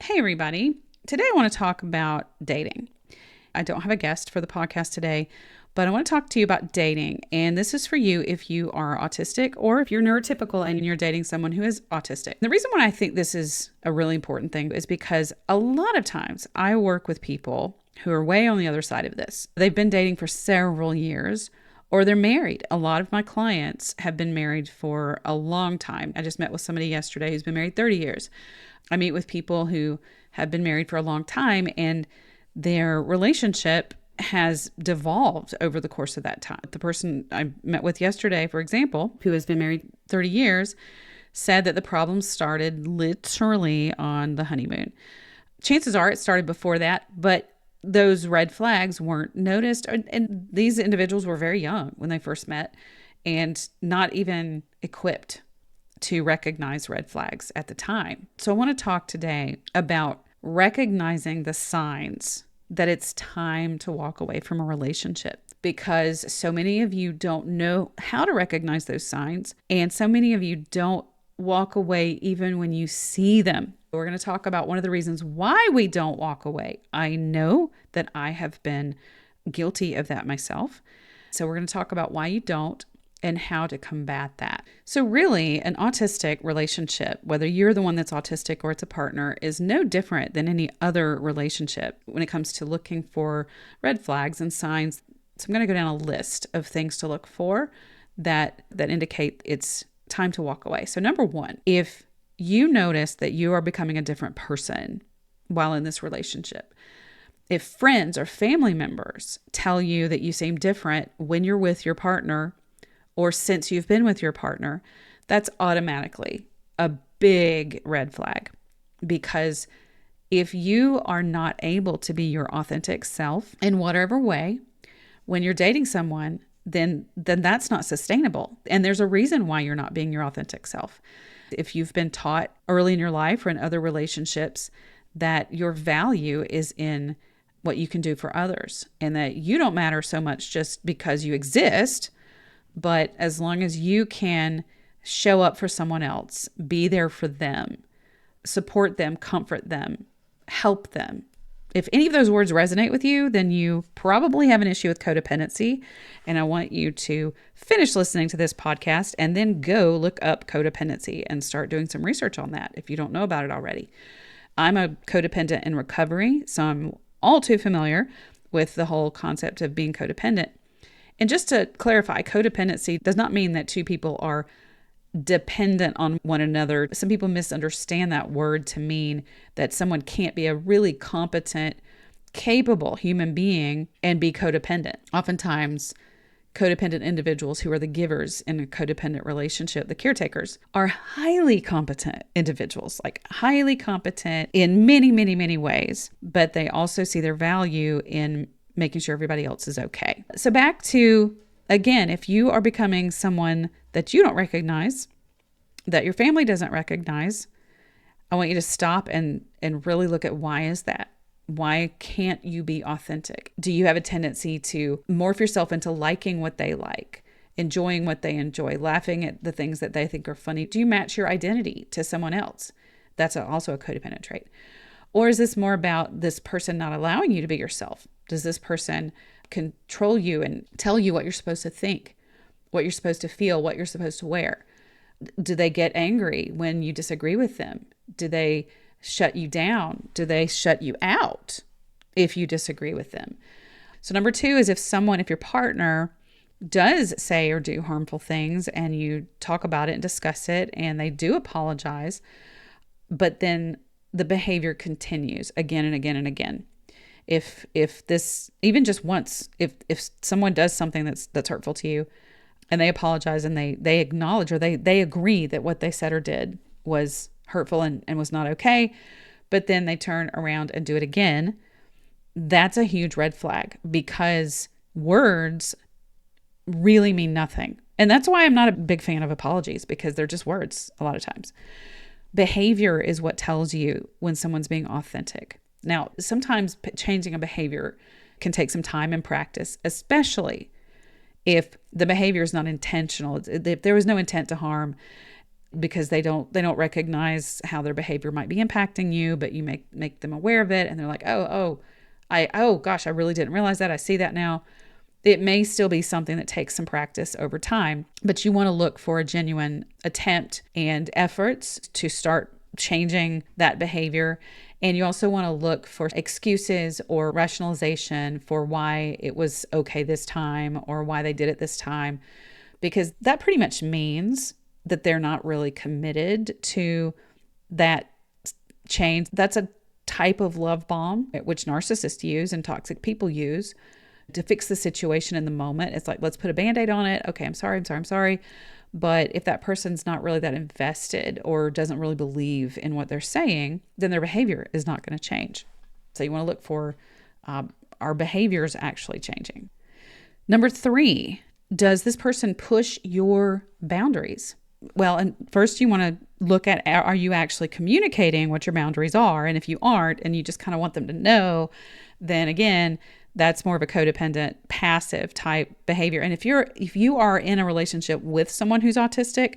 Hey, everybody. Today I want to talk about dating. I don't have a guest for the podcast today, but I want to talk to you about dating. And this is for you if you are autistic or if you're neurotypical and you're dating someone who is autistic. The reason why I think this is a really important thing is because a lot of times I work with people who are way on the other side of this. They've been dating for several years or they're married. A lot of my clients have been married for a long time. I just met with somebody yesterday who's been married 30 years. I meet with people who have been married for a long time and their relationship has devolved over the course of that time. The person I met with yesterday, for example, who has been married 30 years, said that the problem started literally on the honeymoon. Chances are it started before that, but those red flags weren't noticed. And these individuals were very young when they first met and not even equipped to recognize red flags at the time. So I want to talk today about recognizing the signs that it's time to walk away from a relationship, because so many of you don't know how to recognize those signs. And so many of you don't walk away even when you see them. We're going to talk about one of the reasons why we don't walk away. I know that I have been guilty of that myself. So we're going to talk about why you don't and how to combat that. So really, an autistic relationship, whether you're the one that's autistic or it's a partner, is no different than any other relationship when it comes to looking for red flags and signs. So I'm going to go down a list of things to look for that indicate it's time to walk away. So number one, if you notice that you are becoming a different person while in this relationship, if friends or family members tell you that you seem different when you're with your partner or since you've been with your partner, that's automatically a big red flag. Because if you are not able to be your authentic self in whatever way, when you're dating someone, then that's not sustainable. And there's a reason why you're not being your authentic self. If you've been taught early in your life or in other relationships that your value is in what you can do for others and that you don't matter so much just because you exist, but as long as you can show up for someone else, be there for them, support them, comfort them, help them. If any of those words resonate with you, then you probably have an issue with codependency. And I want you to finish listening to this podcast and then go look up codependency and start doing some research on that if you don't know about it already. I'm a codependent in recovery, so I'm all too familiar with the whole concept of being codependent. And just to clarify, codependency does not mean that two people are dependent on one another. Some people misunderstand that word to mean that someone can't be a really competent, capable human being and be codependent. Oftentimes, codependent individuals who are the givers in a codependent relationship, the caretakers, are highly competent individuals, like highly competent in many, many, many ways, but they also see their value in making sure everybody else is okay. So back to, again, if you are becoming someone that you don't recognize, that your family doesn't recognize, I want you to stop and really look at why is that? Why can't you be authentic? Do you have a tendency to morph yourself into liking what they like, enjoying what they enjoy, laughing at the things that they think are funny? Do you match your identity to someone else? That's also a codependent trait. Or is this more about this person not allowing you to be yourself? Does this person control you and tell you what you're supposed to think, what you're supposed to feel, what you're supposed to wear? Do they get angry when you disagree with them? Do they shut you down? Do they shut you out if you disagree with them? So number two is if your partner does say or do harmful things and you talk about it and discuss it and they do apologize, but then the behavior continues again and again and again. If this, even just once, if someone does something that's hurtful to you and they apologize and they acknowledge or they agree that what they said or did was hurtful and was not okay, but then they turn around and do it again, that's a huge red flag because words really mean nothing. And that's why I'm not a big fan of apologies, because they're just words a lot of times. Behavior is what tells you when someone's being authentic. Now, sometimes changing a behavior can take some time and practice, especially if the behavior is not intentional. If there was no intent to harm, because they don't recognize how their behavior might be impacting you, but you make them aware of it, and they're like, oh gosh, I really didn't realize that. I see that now. It may still be something that takes some practice over time, but you want to look for a genuine attempt and efforts to start changing that behavior. And you also want to look for excuses or rationalization for why it was okay this time or why they did it this time, because that pretty much means that they're not really committed to that change. That's a type of love bomb, which narcissists use and toxic people use to fix the situation in the moment. It's like, let's put a Band-Aid on it. Okay, I'm sorry. But if that person's not really that invested or doesn't really believe in what they're saying, then their behavior is not going to change. So you want to look for our behaviors actually changing. Number 3, does this person push your boundaries? Well, and first you want to look at, are you actually communicating what your boundaries are? And if you aren't, and you just kind of want them to know, then again, that's more of a codependent, passive type behavior. And if you are in a relationship with someone who's autistic,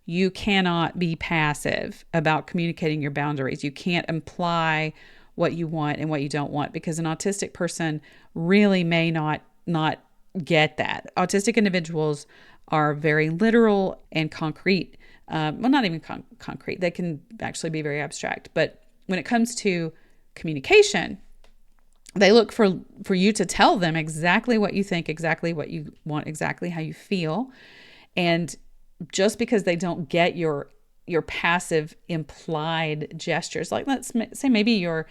you cannot be passive about communicating your boundaries. You can't imply what you want and what you don't want, because an autistic person really may not get that. Autistic individuals are very literal and concrete. Well, not even concrete. They can actually be very abstract. But when it comes to communication, they look for you to tell them exactly what you think, exactly what you want, exactly how you feel. And just because they don't get your passive implied gestures, like let's say maybe you're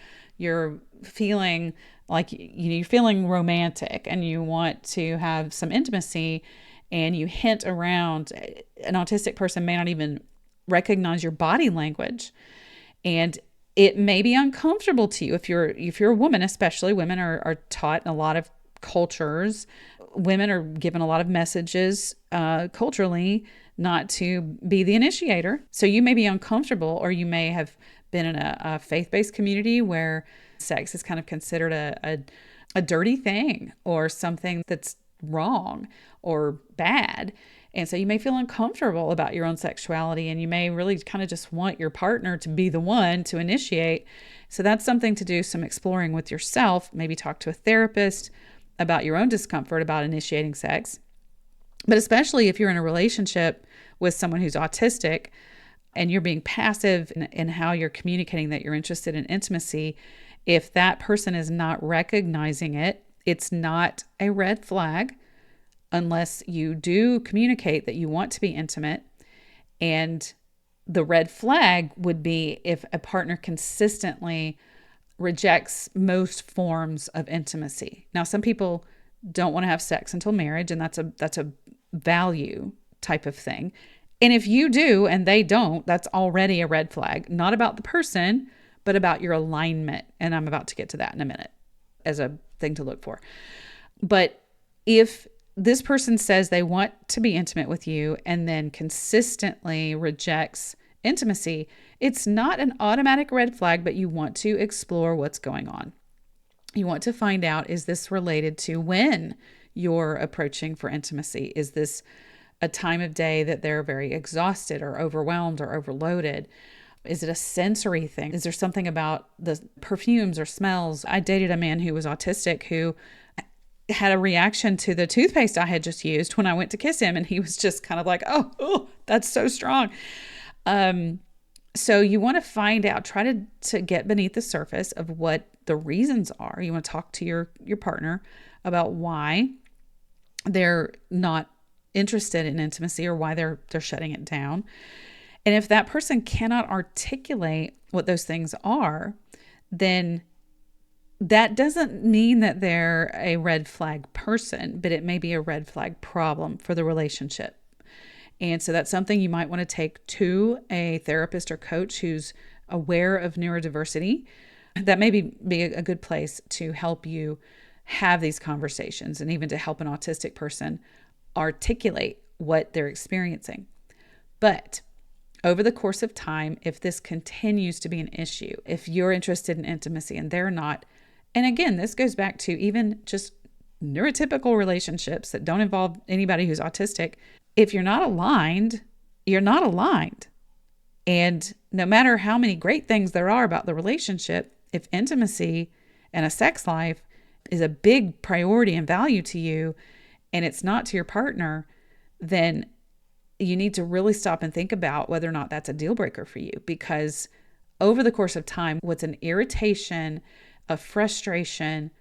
feeling like you're feeling romantic and you want to have some intimacy, and you hint around, an autistic person may not even recognize your body language. And it may be uncomfortable to you if you're a woman, especially women are taught in a lot of cultures. Women are given a lot of messages culturally not to be the initiator. So you may be uncomfortable, or you may have been in a faith-based community where sex is kind of considered a dirty thing or something that's wrong or bad. And so you may feel uncomfortable about your own sexuality, and you may really kind of just want your partner to be the one to initiate. So that's something to do some exploring with yourself. Maybe talk to a therapist about your own discomfort about initiating sex. But especially if you're in a relationship with someone who's autistic and you're being passive in how you're communicating that you're interested in intimacy, if that person is not recognizing it, it's not a red flag unless you do communicate that you want to be intimate. And the red flag would be if a partner consistently rejects most forms of intimacy. Now, some people don't want to have sex until marriage, and that's a value type of thing. And if you do and they don't, that's already a red flag, not about the person, but about your alignment. And I'm about to get to that in a minute as a thing to look for. But if this person says they want to be intimate with you and then consistently rejects intimacy, it's not an automatic red flag, but you want to explore what's going on. You want to find out, is this related to when you're approaching for intimacy? Is this a time of day that they're very exhausted or overwhelmed or overloaded? Is it a sensory thing? Is there something about the perfumes or smells? I dated a man who was autistic who had a reaction to the toothpaste I had just used when I went to kiss him. And he was just kind of like, oh, that's so strong. So you want to find out, try to get beneath the surface of what the reasons are. You want to talk to your partner about why they're not interested in intimacy or why they're shutting it down. And if that person cannot articulate what those things are, then that doesn't mean that they're a red flag person, but it may be a red flag problem for the relationship. And so that's something you might want to take to a therapist or coach who's aware of neurodiversity. That may be a good place to help you have these conversations and even to help an autistic person articulate what they're experiencing. But over the course of time, if this continues to be an issue, if you're interested in intimacy and they're not, and again, this goes back to even just neurotypical relationships that don't involve anybody who's autistic. If you're not aligned, you're not aligned. And no matter how many great things there are about the relationship, if intimacy and a sex life is a big priority and value to you, and it's not to your partner, then you need to really stop and think about whether or not that's a deal breaker for you. Because over the course of time, what's an irritation, a frustration,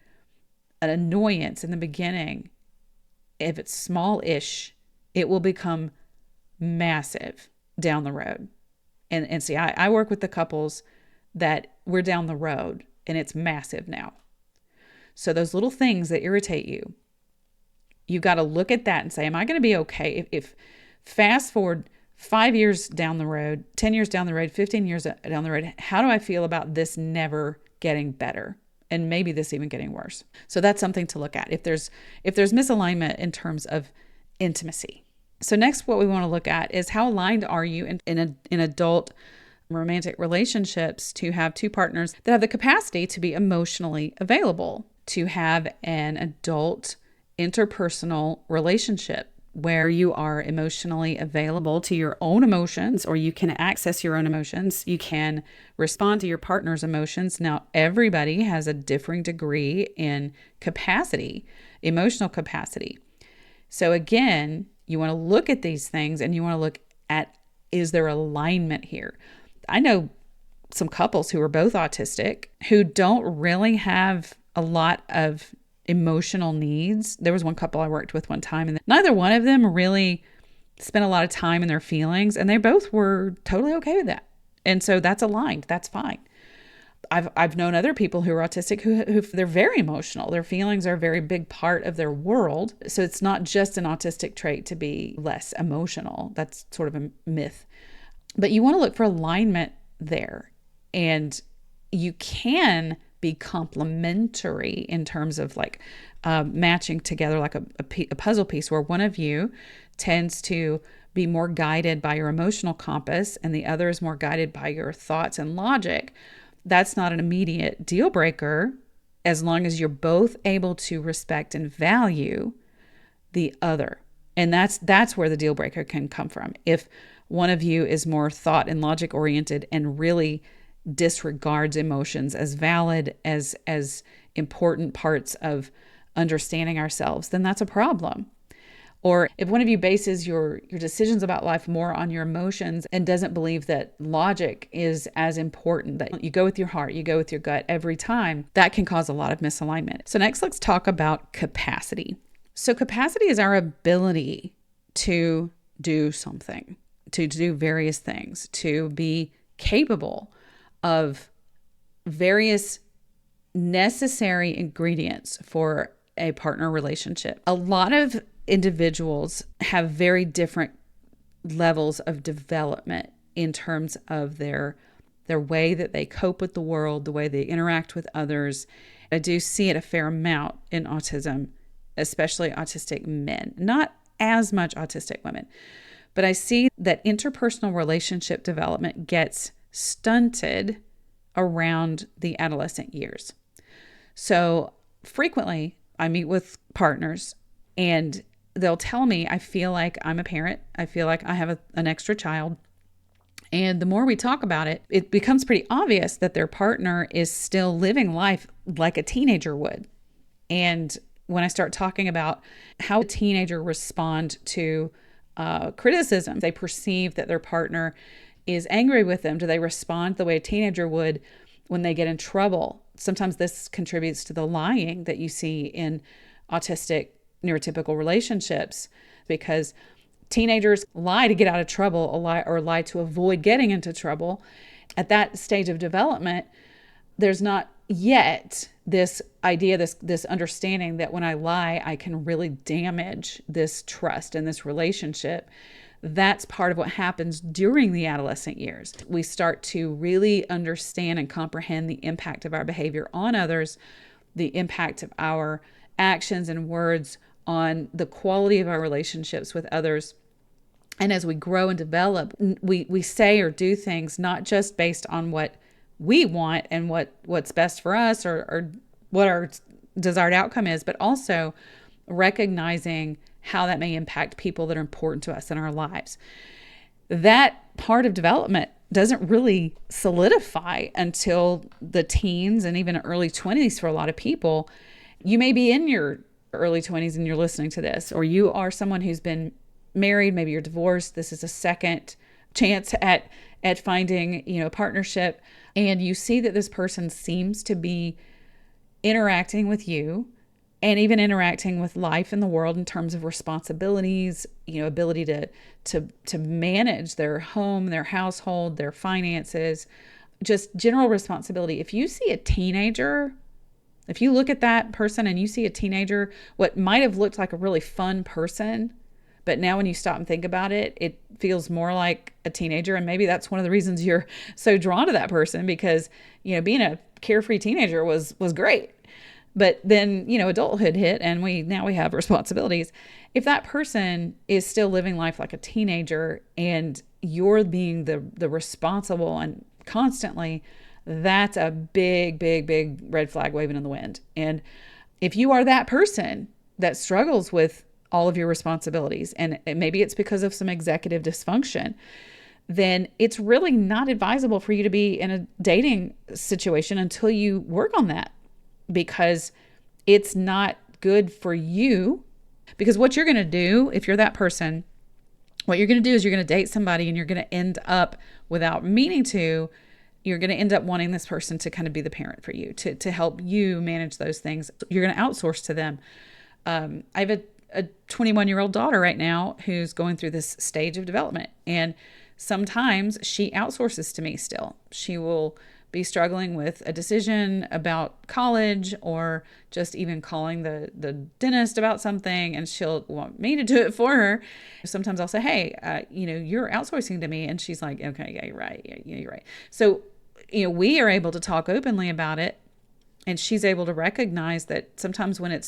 an annoyance in the beginning, if it's small-ish, it will become massive down the road. And see, I work with the couples that we're down the road and it's massive now. So those little things that irritate you, you've got to look at that and say, am I going to be okay if fast forward 5 years down the road, 10 years down the road, 15 years down the road, how do I feel about this never getting better? And maybe this even getting worse. So that's something to look at if there's misalignment in terms of intimacy. So next, what we want to look at is how aligned are you in adult romantic relationships to have two partners that have the capacity to be emotionally available, to have an adult interpersonal relationship where you are emotionally available to your own emotions, or you can access your own emotions. You can respond to your partner's emotions. Now, everybody has a differing degree in capacity, emotional capacity. So again, you want to look at these things and you want to look at, is there alignment here? I know some couples who are both autistic who don't really have a lot of emotional needs. There was one couple I worked with one time, and neither one of them really spent a lot of time in their feelings, and they both were totally okay with that. And so that's aligned. That's fine. I've known other people who are autistic who they're very emotional. Their feelings are a very big part of their world. So it's not just an autistic trait to be less emotional. That's sort of a myth. But you want to look for alignment there. And you can be complementary in terms of like matching together like a puzzle piece where one of you tends to be more guided by your emotional compass and the other is more guided by your thoughts and logic. That's not an immediate deal breaker as long as you're both able to respect and value the other. And that's where the deal breaker can come from. If one of you is more thought and logic oriented and really disregards emotions as valid, as important parts of understanding ourselves, then that's a problem. Or if one of you bases your decisions about life more on your emotions and doesn't believe that logic is as important, that you go with your heart, you go with your gut every time, that can cause a lot of misalignment. So next, let's talk about capacity. So capacity is our ability to do something, to do various things, to be capable of various necessary ingredients for a partner relationship. A lot of individuals have very different levels of development in terms of their way that they cope with the world, the way they interact with others. I do see it a fair amount in autism, especially autistic men, not as much autistic women, but I see that interpersonal relationship development gets stunted around the adolescent years. So frequently I meet with partners and they'll tell me, I feel like I'm a parent. I feel like I have an extra child. And the more we talk about it, it becomes pretty obvious that their partner is still living life like a teenager would. And when I start talking about how a teenager respond to criticism, they perceive that their partner is angry with them. Do they respond the way a teenager would when they get in trouble? Sometimes this contributes to the lying that you see in autistic neurotypical relationships, because teenagers lie to get out of trouble, or lie to avoid getting into trouble. At that stage of development, there's not yet this idea, this understanding that when I lie, I can really damage this trust and this relationship. That's part of what happens during the adolescent years. We start to really understand and comprehend the impact of our behavior on others, the impact of our actions and words on the quality of our relationships with others. And as we grow and develop, we say or do things not just based on what we want and what's best for us or what our desired outcome is, but also recognizing how that may impact people that are important to us in our lives. That part of development doesn't really solidify until the teens and even early 20s for a lot of people. You may be in your early 20s and you're listening to this, or you are someone who's been married, maybe you're divorced. This is a second chance at finding, a partnership, and you see that this person seems to be interacting with you and even interacting with life in the world in terms of responsibilities, ability to manage their home, their household, their finances, just general responsibility. If you see a teenager, if you look at that person and you see a teenager, what might have looked like a really fun person, but now when you stop and think about it, it feels more like a teenager. And maybe that's one of the reasons you're so drawn to that person, because, being a carefree teenager was great. But then, adulthood hit and we have responsibilities. If that person is still living life like a teenager and you're being the responsible and constantly, that's a big, big, big red flag waving in the wind. And if you are that person that struggles with all of your responsibilities, and maybe it's because of some executive dysfunction, then it's really not advisable for you to be in a dating situation until you work on that, because it's not good for you. Because what you're going to do, if you're that person, what you're going to do is you're going to date somebody and you're going to end up, without meaning to, you're going to end up wanting this person to kind of be the parent for you, to help you manage those things. You're going to outsource to them. I have a 21-year-old daughter right now who's going through this stage of development. And sometimes she outsources to me still. She will be struggling with a decision about college, or just even calling the dentist about something, and she'll want me to do it for her. Sometimes I'll say, hey, you're outsourcing to me. And she's like, okay, yeah, you're right. Yeah, you're right. So, we are able to talk openly about it, and she's able to recognize that sometimes when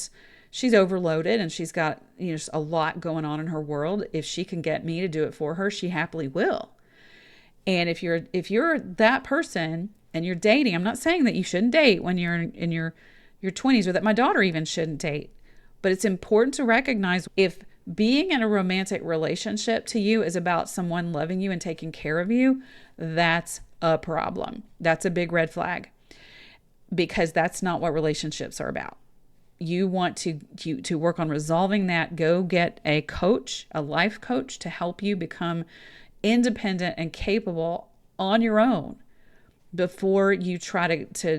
she's overloaded and she's got, just a lot going on in her world, if she can get me to do it for her, she happily will. And if you're that person and you're dating, I'm not saying that you shouldn't date when you're in your 20s, or that my daughter even shouldn't date, but it's important to recognize if being in a romantic relationship to you is about someone loving you and taking care of you, that's a problem. That's a big red flag, because that's not what relationships are about. You want to work on resolving that. Go get a coach, a life coach, to help you become independent and capable on your own before you try to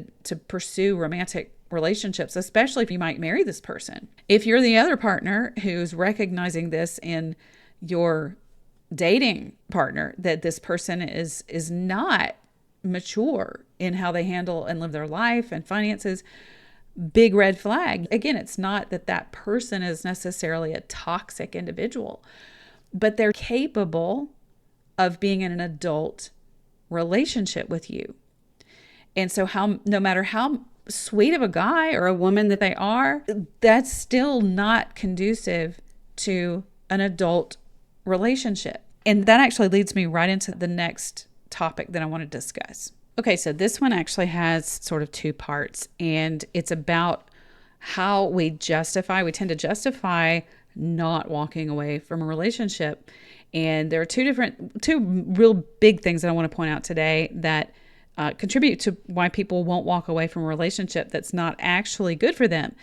pursue romantic relationships, especially if you might marry this person. If you're the other partner who's recognizing this in your dating partner, that this person is not mature in how they handle and live their life and finances, big red flag. Again, it's not that person is necessarily a toxic individual, but they're capable of being in an adult relationship with you. And so no matter how sweet of a guy or a woman that they are, that's still not conducive to an adult relationship. And that actually leads me right into the next topic that I want to discuss. Okay, so this one actually has sort of two parts, and it's about how we tend to justify not walking away from a relationship. And there are two real big things that I want to point out today that contribute to why people won't walk away from a relationship that's not actually good for them.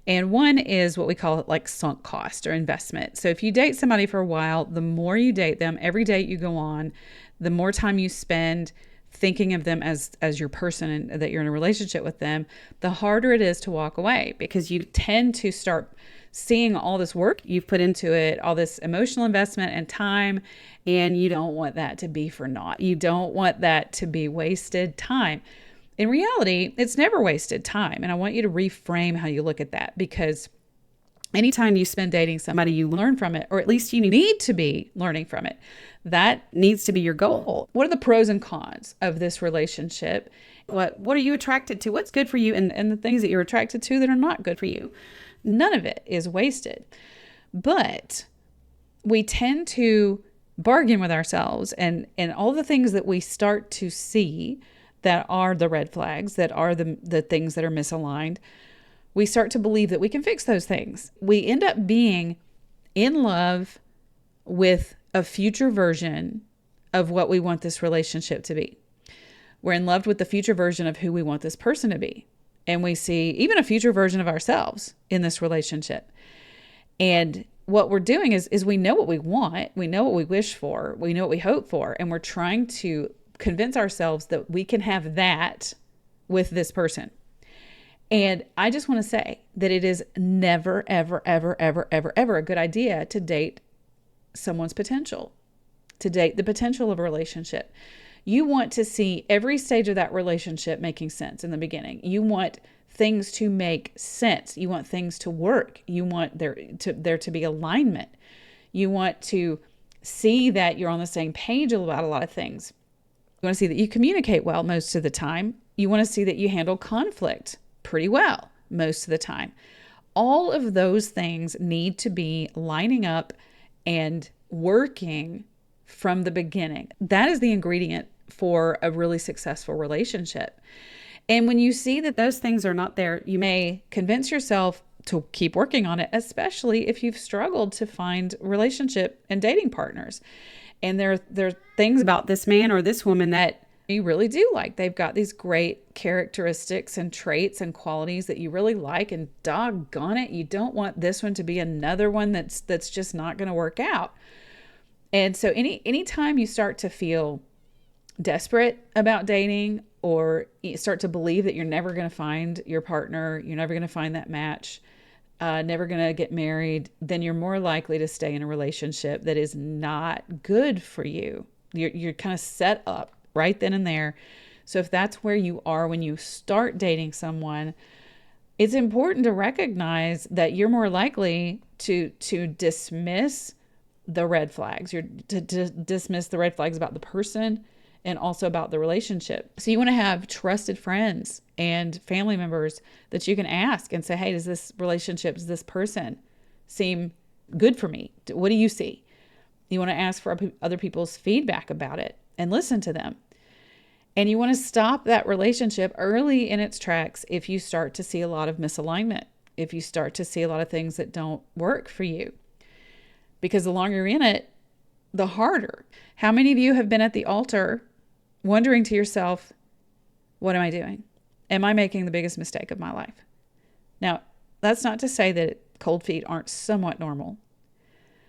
And one is what we call like sunk cost or investment. So if you date somebody for a while, the more you date them, every date you go on, the more time you spend thinking of them as your person and that you're in a relationship with them, the harder it is to walk away, because you tend to start seeing all this work you've put into it, all this emotional investment and time, and you don't want that to be for naught. You don't want that to be wasted time. In reality, it's never wasted time. And I want you to reframe how you look at that, because anytime you spend dating somebody, you learn from it, or at least you need to be learning from it. That needs to be your goal. What are the pros and cons of this relationship? What are you attracted to? What's good for you? And the things that you're attracted to that are not good for you. None of it is wasted. But we tend to bargain with ourselves, and all the things that we start to see that are the red flags, that are the things that are misaligned, we start to believe that we can fix those things. We end up being in love with a future version of what we want this relationship to be. We're in love with the future version of who we want this person to be. And we see even a future version of ourselves in this relationship. And what we're doing is we know what we want. We know what we wish for. We know what we hope for. And we're trying to convince ourselves that we can have that with this person. And I just want to say that it is never, ever, ever, ever, ever, ever a good idea to date someone's potential, to date the potential of a relationship. You want to see every stage of that relationship making sense in the beginning. You want things to make sense. You want things to work. You want there to be alignment. You want to see that you're on the same page about a lot of things. You want to see that you communicate well most of the time. You want to see that you handle conflict pretty well most of the time. All of those things need to be lining up and working from the beginning. That is the ingredient for a really successful relationship. And when you see that those things are not there, you may convince yourself to keep working on it, especially if you've struggled to find relationship and dating partners. And there are things about this man or this woman that you really do like. They've got these great characteristics and traits and qualities that you really like, and doggone it, you don't want this one to be another one that's just not going to work out. And so anytime you start to feel desperate about dating, or you start to believe that you're never going to find your partner, you're never going to find that match, never going to get married, then you're more likely to stay in a relationship that is not good for you. You're kind of set up right then and there. So if that's where you are when you start dating someone, it's important to recognize that you're more likely to dismiss the red flags. You're to dismiss the red flags about the person and also about the relationship. So you want to have trusted friends and family members that you can ask and say, hey, does this relationship, does this person seem good for me? What do you see? You want to ask for other people's feedback about it and listen to them. And you want to stop that relationship early in its tracks if you start to see a lot of misalignment, if you start to see a lot of things that don't work for you. Because the longer you're in it, the harder. How many of you have been at the altar wondering to yourself, what am I doing? Am I making the biggest mistake of my life? Now, that's not to say that cold feet aren't somewhat normal,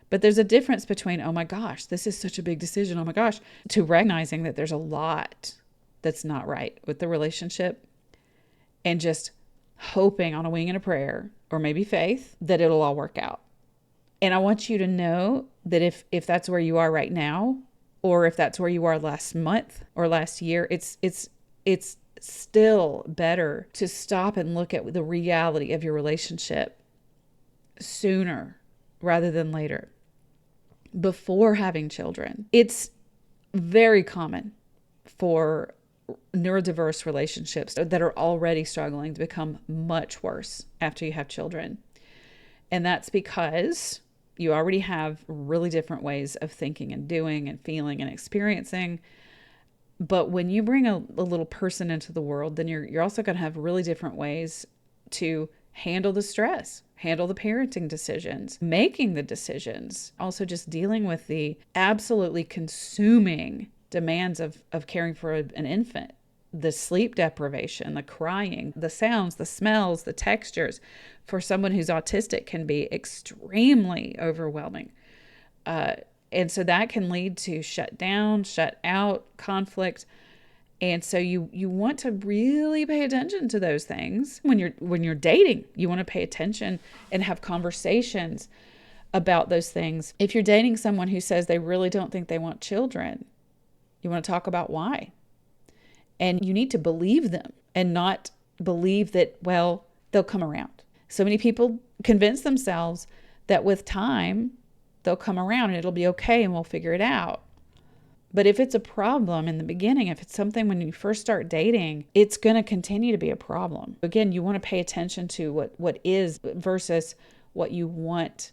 but there's a difference between, oh my gosh, this is such a big decision, oh my gosh, to recognizing that there's a lot that's not right with the relationship and just hoping on a wing and a prayer, or maybe faith, that it'll all work out. And I want you to know that if that's where you are right now, or if that's where you are last month or last year, it's still better to stop and look at the reality of your relationship sooner rather than later, before having children. It's very common for neurodiverse relationships that are already struggling to become much worse after you have children. And that's because you already have really different ways of thinking and doing and feeling and experiencing. But when you bring a little person into the world, then you're also going to have really different ways to handle the stress, handle the parenting decisions, making the decisions, also just dealing with the absolutely consuming demands of caring for an infant, the sleep deprivation, the crying, the sounds, the smells, the textures. For someone who's autistic can be extremely overwhelming. And so that can lead to shut down, shut out, conflict. And so you want to really pay attention to those things. When you're dating, you want to pay attention and have conversations about those things. If you're dating someone who says they really don't think they want children, you want to talk about why. And you need to believe them and not believe that, well, they'll come around. So many people convince themselves that with time, they'll come around and it'll be okay and we'll figure it out. But if it's a problem in the beginning, if it's something when you first start dating, it's going to continue to be a problem. Again, you want to pay attention to what is versus what you want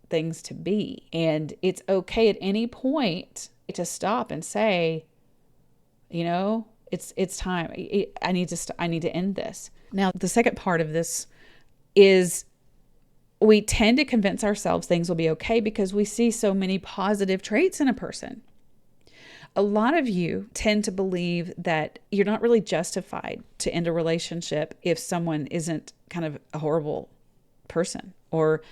things to be. And it's okay at any point to stop and say, it's time. I need to end this. Now, the second part of this is we tend to convince ourselves things will be okay because we see so many positive traits in a person. A lot of you tend to believe that you're not really justified to end a relationship if someone isn't kind of a horrible person or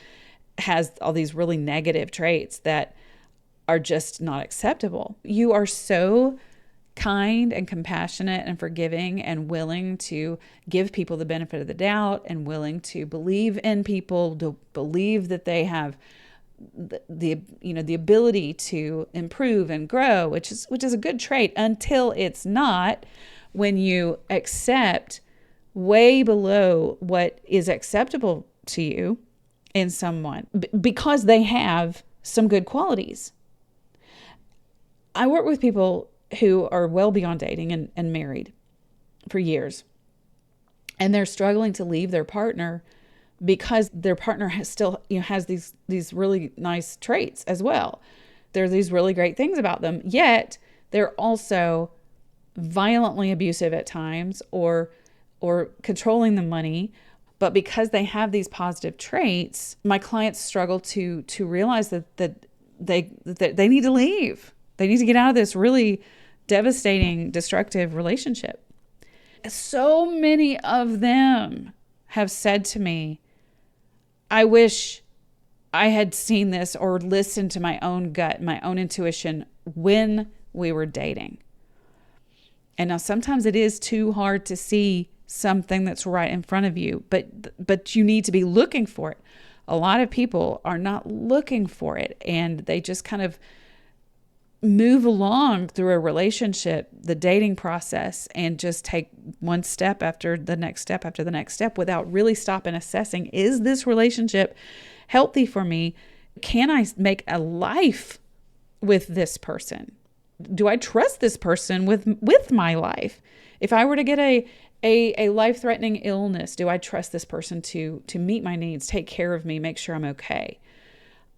has all these really negative traits that are just not acceptable. You are so kind and compassionate and forgiving and willing to give people the benefit of the doubt and willing to believe in people, to believe that they have the ability to improve and grow, which is a good trait until it's not, when you accept way below what is acceptable to you in someone because they have some good qualities. I work with people who are well beyond dating and married for years, and they're struggling to leave their partner because their partner has these really nice traits as well. There's these really great things about them, yet they're also violently abusive at times or controlling the money. But because they have these positive traits, my clients struggle to realize that they need to leave. They need to get out of this really devastating, destructive relationship. So many of them have said to me, I wish I had seen this or listened to my own gut, my own intuition when we were dating. And now sometimes it is too hard to see something that's right in front of you, but you need to be looking for it. A lot of people are not looking for it, and they just kind of move along through a relationship, the dating process, and just take one step after the next step after the next step without really stopping assessing, is this relationship healthy for me? Can I make a life with this person? Do I trust this person with my life? If I were to get a life-threatening illness, do I trust this person to meet my needs, take care of me, make sure I'm okay?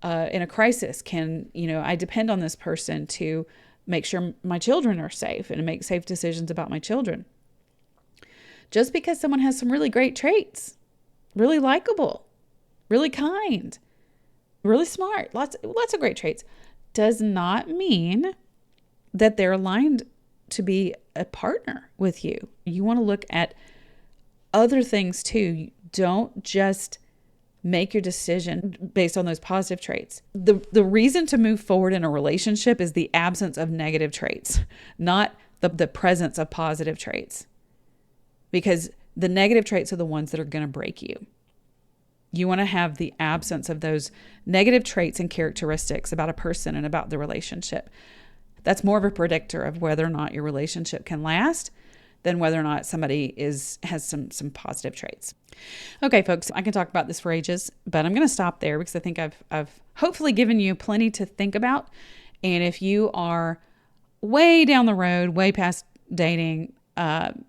In a crisis, can I depend on this person to make sure my children are safe and to make safe decisions about my children? Just because someone has some really great traits, really likable, really kind, really smart, lots of great traits, does not mean that they're aligned to be a partner with you. You want to look at other things too. Don't just make your decision based on those positive traits. The reason to move forward in a relationship is the absence of negative traits, not the presence of positive traits. Because the negative traits are the ones that are going to break you. You want to have the absence of those negative traits and characteristics about a person and about the relationship. That's more of a predictor of whether or not your relationship can last than whether or not somebody has some positive traits. Okay, folks, I can talk about this for ages, but I'm going to stop there because I think I've hopefully given you plenty to think about. And if you are way down the road, way past dating, and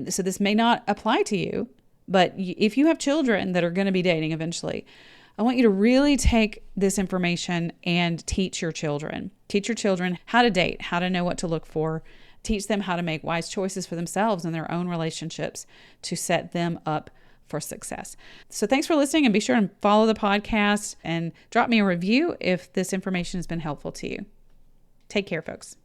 so this may not apply to you, but if you have children that are going to be dating eventually, I want you to really take this information and teach your children. Teach your children how to date, how to know what to look for. Teach them how to make wise choices for themselves and their own relationships to set them up for success. So thanks for listening, and be sure and follow the podcast and drop me a review if this information has been helpful to you. Take care, folks.